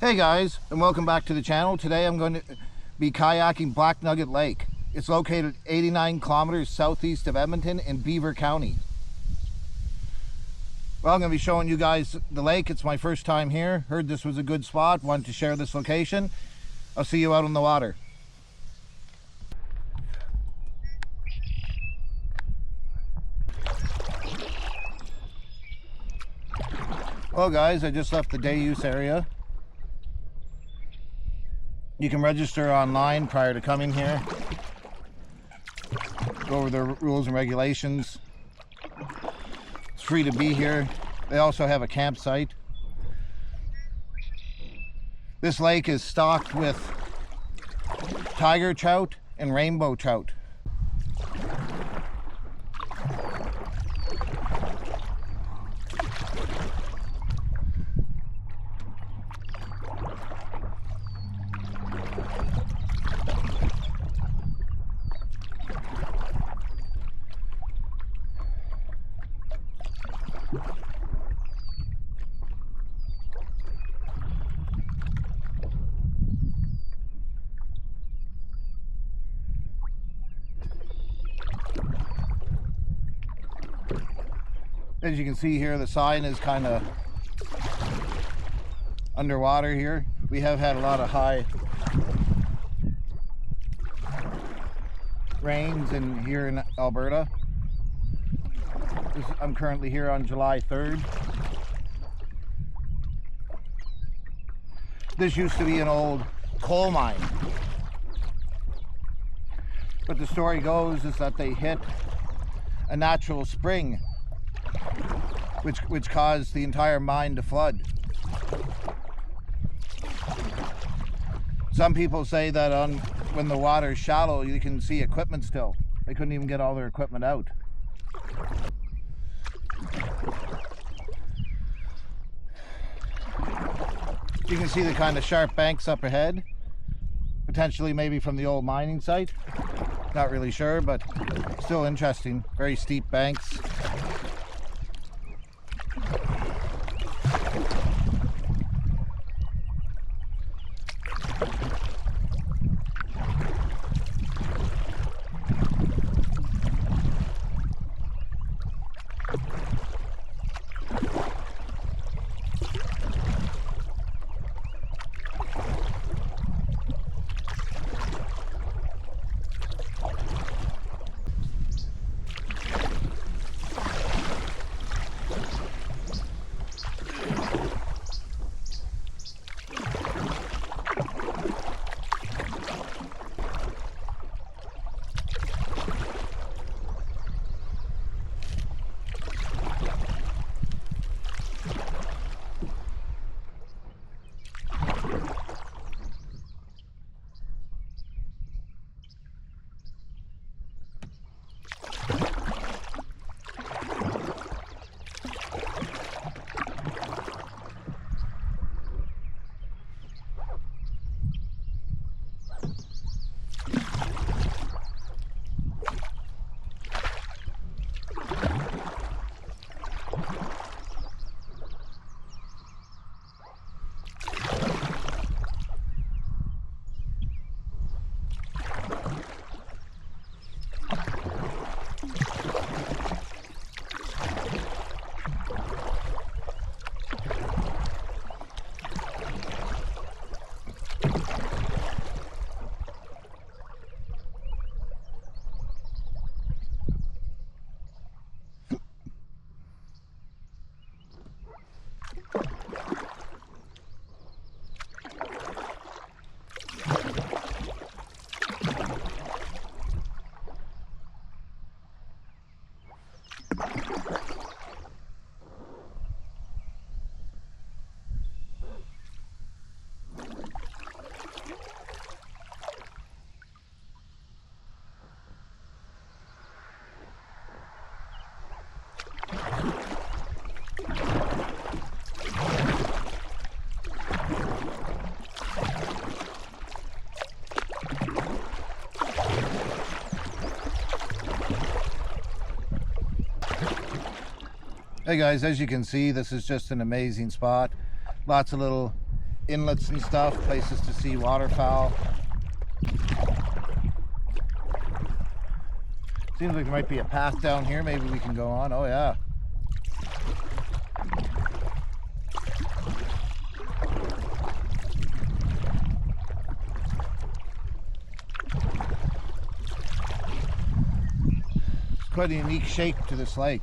Hey guys, and welcome back to the channel. Today I'm going to be kayaking Black Nugget Lake. It's located 89 kilometers southeast of Edmonton in Beaver County. Well, I'm going to be showing you guys the lake. It's my first time here. Heard this was a good spot. Wanted to share this location. I'll see you out on the water. Well guys, I just left the day use area. You can register online prior to coming here. Go over the rules and regulations. It's free to be here. They also have a campsite. This lake is stocked with tiger trout and rainbow trout. As you can see here, the sign is kind of underwater here. We have had a lot of high rains here in Alberta. I'm currently here on July 3rd. This used to be an old coal mine. But the story goes is that they hit a natural spring which caused the entire mine to flood. Some people say that when the water's shallow, you can see equipment still. They couldn't even get all their equipment out. You can see the kind of sharp banks up ahead, potentially maybe from the old mining site. Not really sure, but still interesting. Very steep banks. Hey guys, as you can see, this is just an amazing spot. Lots of little inlets and stuff, places to see waterfowl. Seems like there might be a path down here. Maybe we can go on. Oh yeah. It's quite a unique shape to this lake.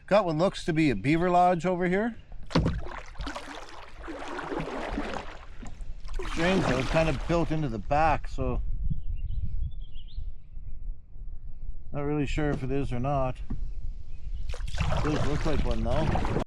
Got what looks to be a beaver lodge over here. Strange though, it's kind of built into the back, so not really sure if it is or not. It does look like one though.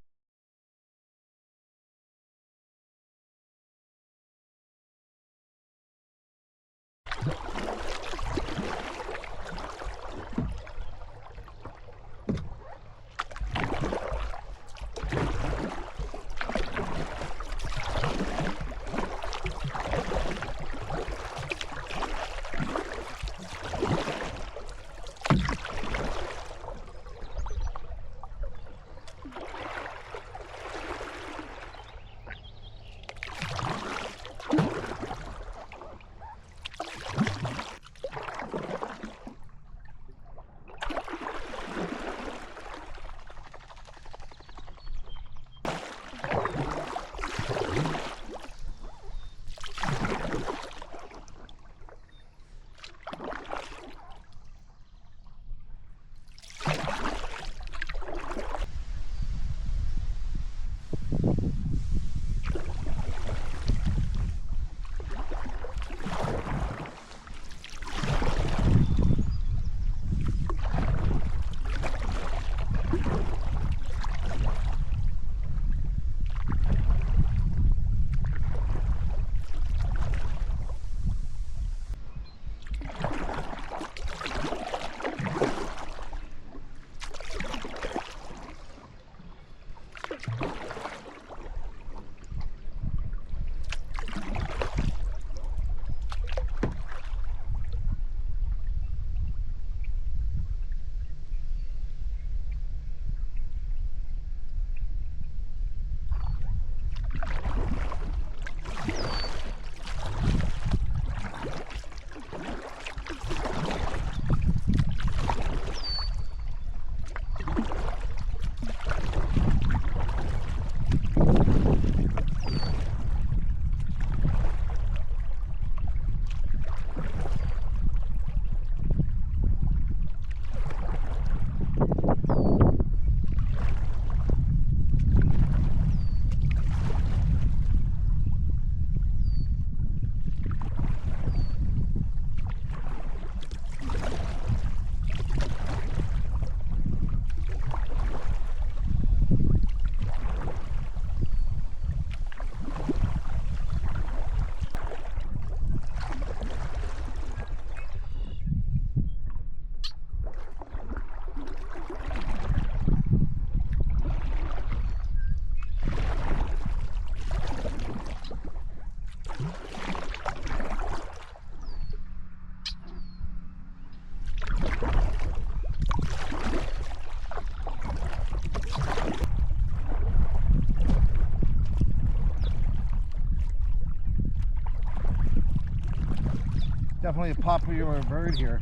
Definitely a popular bird here.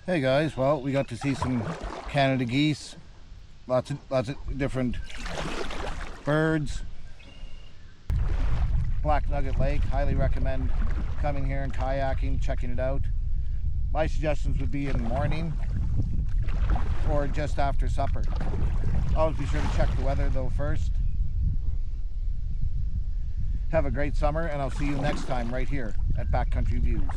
Hey guys, well, we got to see some Canada geese, lots of different birds. Black Nugget Lake, highly recommend coming here and kayaking, checking it out. My suggestions would be in the morning or just after supper. Always be sure to check the weather though first. Have a great summer, and I'll see you next time right here at Backcountry Views.